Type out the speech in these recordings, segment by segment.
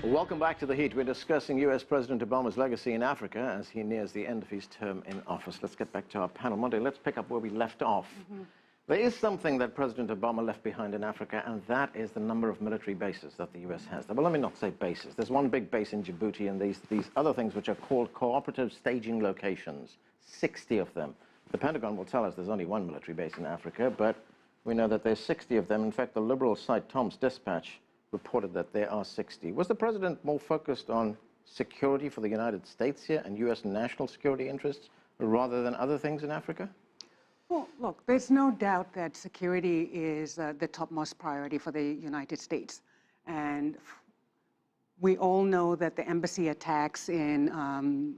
Welcome back to The Heat. We're discussing U.S. President Obama's legacy in Africa as he nears the end of his term in office. Let's get back to our panel. Monde, let's pick up where we left off. There is something that President Obama left behind in Africa, and that is the number of military bases that the U.S. has. Well, let me not say bases. There's one big base in Djibouti and these other things which are called cooperative staging locations, 60 of them. The Pentagon will tell us there's only one military base in Africa, but we know that there's 60 of them. In fact, the liberal site Tom's Dispatch reported that there are 60. Was the president more focused on security for the United States here and U.S. national security interests rather than other things in Africa? Well, look, there's no doubt that security is the topmost priority for the United States. And we all know that the embassy attacks in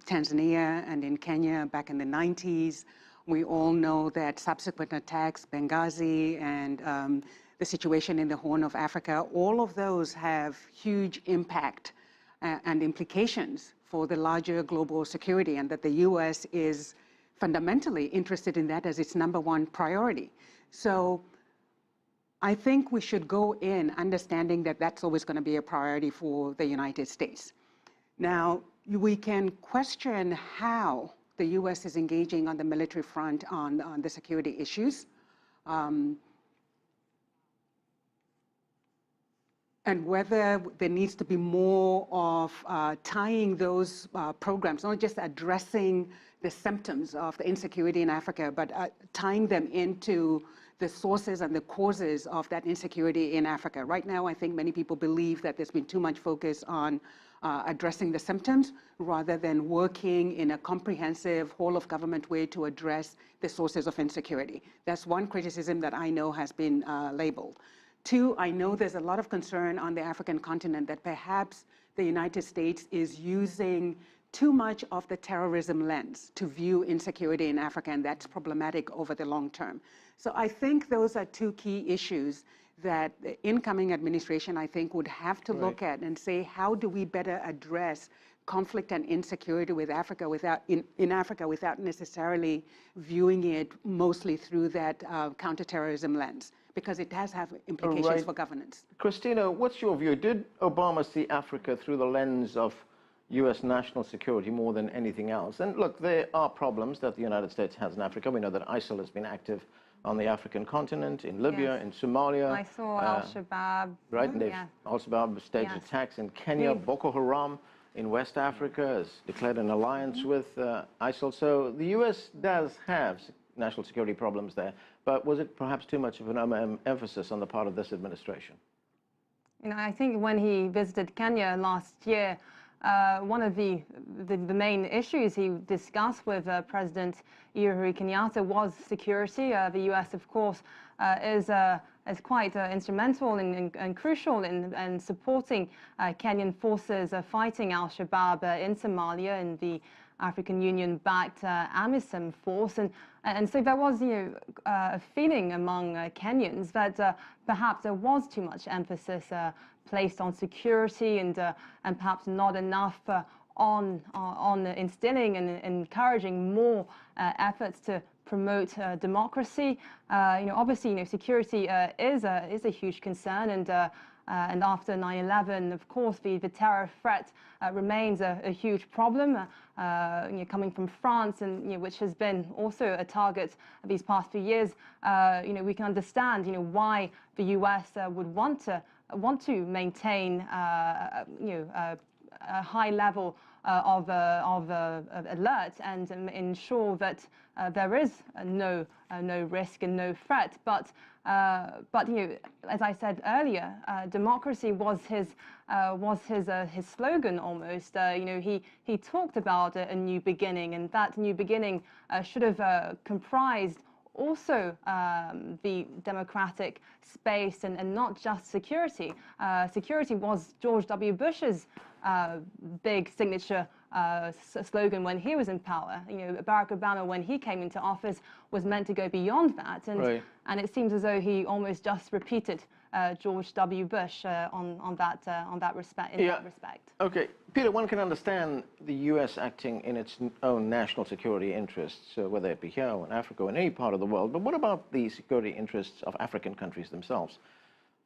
Tanzania and in Kenya back in the 90s. We all know that subsequent attacks, Benghazi and the situation in the Horn of Africa, all of those have huge impact and implications for the larger global security, and that the U.S. is fundamentally interested in that as its #1 priority. So I think we should go in understanding that that's always going to be a priority for the United States. Now, we can question how the U.S. is engaging on the military front on the security issues. And whether there needs to be more of tying those programs, not just addressing the symptoms of the insecurity in Africa, but tying them into the sources and the causes of that insecurity in Africa. Right now, I think many people believe that there's been too much focus on addressing the symptoms rather than working in a comprehensive whole-of-government way to address the sources of insecurity. That's one criticism that I know has been labeled. Two, I know there's a lot of concern on the African continent that perhaps the United States is using too much of the terrorism lens to view insecurity in Africa, and that's problematic over the long term. So I think those are two key issues that the incoming administration, I think, would have to look at and say, how do we better address conflict and insecurity with Africa in Africa without necessarily viewing it mostly through that counterterrorism lens, because it does have implications for governance. Christina, what's your view? Did Obama see Africa through the lens of U.S. national security more than anything else? And look, there are problems that the United States has in Africa. We know that ISIL has been active on the African continent, in Libya, in Somalia. I saw Al-Shabaab. Right, and Al-Shabaab staged attacks in Kenya. Boko Haram in West Africa has declared an alliance with ISIL. So the U.S. does have national security problems there, but was it perhaps too much of an emphasis on the part of this administration? You know, I think when he visited Kenya last year, one of the main issues he discussed with President Uhuru Kenyatta was security. The U.S., of course, is quite instrumental and crucial in supporting Kenyan forces fighting Al-Shabaab in Somalia and the African Union-backed AMISOM force, and so there was, a feeling among Kenyans that perhaps there was too much emphasis placed on security and perhaps not enough on instilling and encouraging more efforts to promote democracy. Obviously, security is a huge concern, and after 9/11, of course, the terror threat remains a huge problem, coming from France, and which has been also a target these past few years. We can understand, why the U.S. would want to maintain, a high level of alert and ensure that there is no risk and no threat. But as I said earlier, democracy was his slogan almost. He talked about a new beginning, and that new beginning should have comprised also the democratic space and not just security. Security was George W. Bush's big signature slogan when he was in power. Barack Obama, when he came into office, was meant to go beyond that, and it seems as though he almost just repeated George W. Bush on that respect. That respect. Okay, Peter. One can understand the U.S. acting in its own national security interests, whether it be here or in Africa or in any part of the world. But what about the security interests of African countries themselves?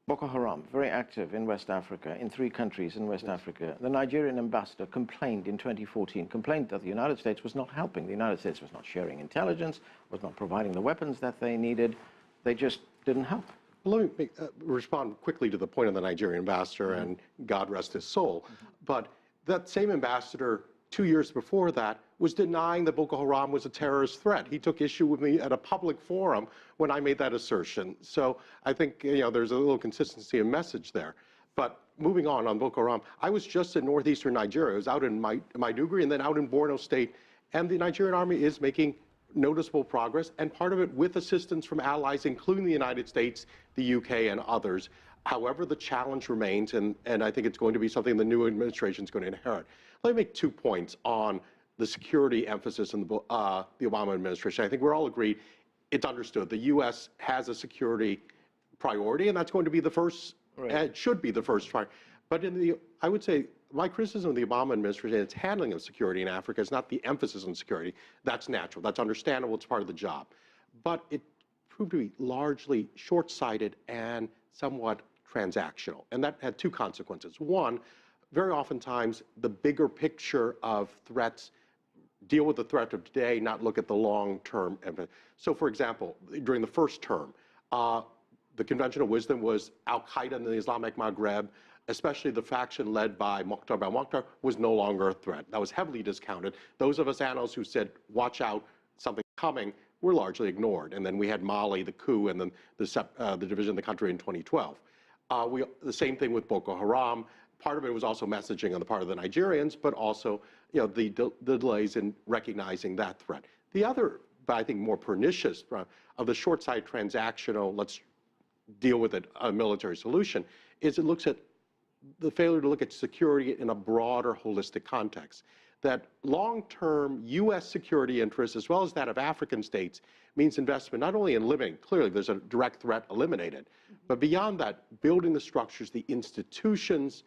Boko Haram, very active in West Africa, in 3 countries in West Africa. The Nigerian ambassador complained in 2014, complained that the United States was not helping. The United States was not sharing intelligence, was not providing the weapons that they needed. They just didn't help. Let me respond quickly to the point of the Nigerian ambassador, and God rest his soul. But that same ambassador, 2 years before that, was denying that Boko Haram was a terrorist threat. He took issue with me at a public forum when I made that assertion. So I think there's a little consistency in message there. But moving on Boko Haram, I was just in northeastern Nigeria. I was out in Maiduguri and then out in Borno State. And the Nigerian army is making noticeable progress, and part of it with assistance from allies, including the United States, the UK, and others. However, the challenge remains, and I think it's going to be something the new administration is going to inherit. Let me make 2 points on the security emphasis in the Obama administration. I think we're all agreed, it's understood. The U.S. has a security priority, and that's going to be the first, it should be the first priority. But I would say, my criticism of the Obama administration and its handling of security in Africa is not the emphasis on security. That's natural, that's understandable, it's part of the job. But it proved to be largely short-sighted and somewhat transactional. And that had 2 consequences. One, very oftentimes the bigger picture of threats deal with the threat of today, not look at the long-term. So for example, during the first term, the conventional wisdom was Al-Qaeda in the Islamic Maghreb, especially the faction led by Mokhtar al-Mokhtar, was no longer a threat. That was heavily discounted. Those of us analysts who said, watch out, something's coming, were largely ignored. And then we had Mali, the coup, and then the division of the country in 2012. The same thing with Boko Haram. Part of it was also messaging on the part of the Nigerians, but also the delays in recognizing that threat. The other, but I think more pernicious, of the short-sighted transactional, let's deal with it, a military solution, is it looks at the failure to look at security in a broader, holistic context. That long-term U.S. security interests, as well as that of African states, means investment not only in living, clearly there's a direct threat eliminated, but beyond that, building the structures, the institutions,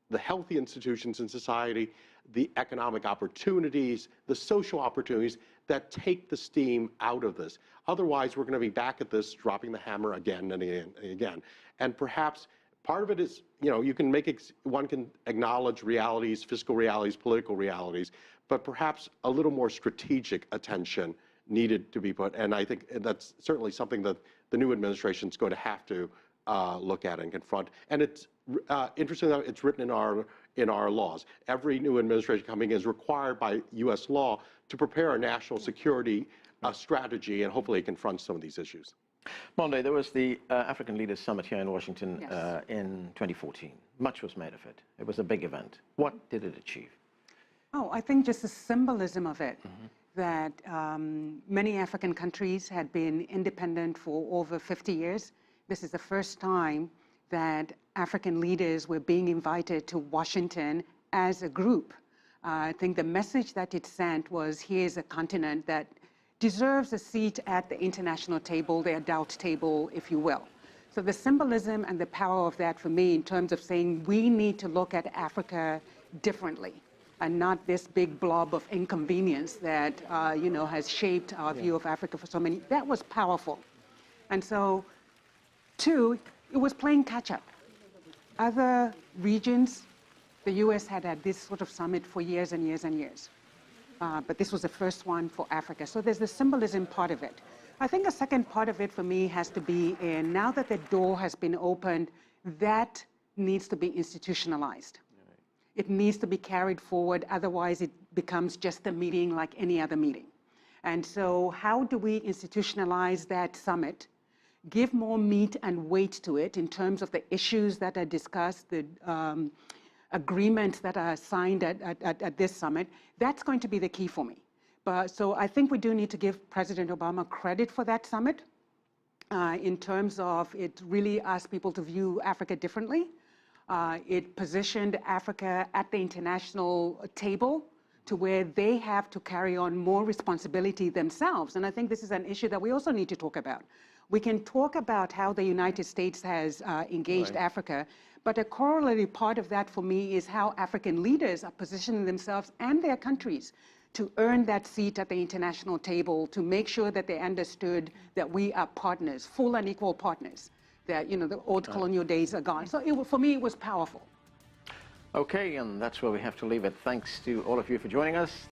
the healthy institutions in society, the economic opportunities, the social opportunities that take the steam out of this. Otherwise, we're going to be back at this, dropping the hammer again and again and again. And perhaps part of it is, one can acknowledge realities, fiscal realities, political realities, but perhaps a little more strategic attention needed to be put. And I think that's certainly something that the new administration is going to have to look at and confront. And it's interesting that it's written in our laws. Every new administration coming in is required by U.S. law to prepare a national security strategy and hopefully confront some of these issues. Monde, there was the African Leaders Summit here in Washington in 2014. Much was made of it. It was a big event. What did it achieve? Oh, I think just the symbolism of it, that many African countries had been independent for over 50 years. This is the first time that African leaders were being invited to Washington as a group. I think the message that it sent was, here's a continent that deserves a seat at the international table, the adult table, if you will. So the symbolism and the power of that for me in terms of saying we need to look at Africa differently and not this big blob of inconvenience that has shaped our view of Africa for so many, that was powerful. And so, 2, it was playing catch up. Other regions, the US had this sort of summit for years and years and years. But this was the first one for Africa. So there's the symbolism part of it. I think the second part of it for me has to be in, now that the door has been opened, that needs to be institutionalized. It needs to be carried forward, otherwise it becomes just a meeting like any other meeting. And so how do we institutionalize that summit, give more meat and weight to it in terms of the issues that are discussed, the agreements that are signed at this summit? That's going to be the key for me. So I think we do need to give President Obama credit for that summit in terms of it really asked people to view Africa differently. It positioned Africa at the international table to where they have to carry on more responsibility themselves. And I think this is an issue that we also need to talk about. We can talk about how the United States has engaged Africa, but a corollary part of that for me is how African leaders are positioning themselves and their countries to earn that seat at the international table, to make sure that they understood that we are partners, full and equal partners. that, the old colonial days are gone. So for me, it was powerful. Okay, and that's where we have to leave it. Thanks to all of you for joining us.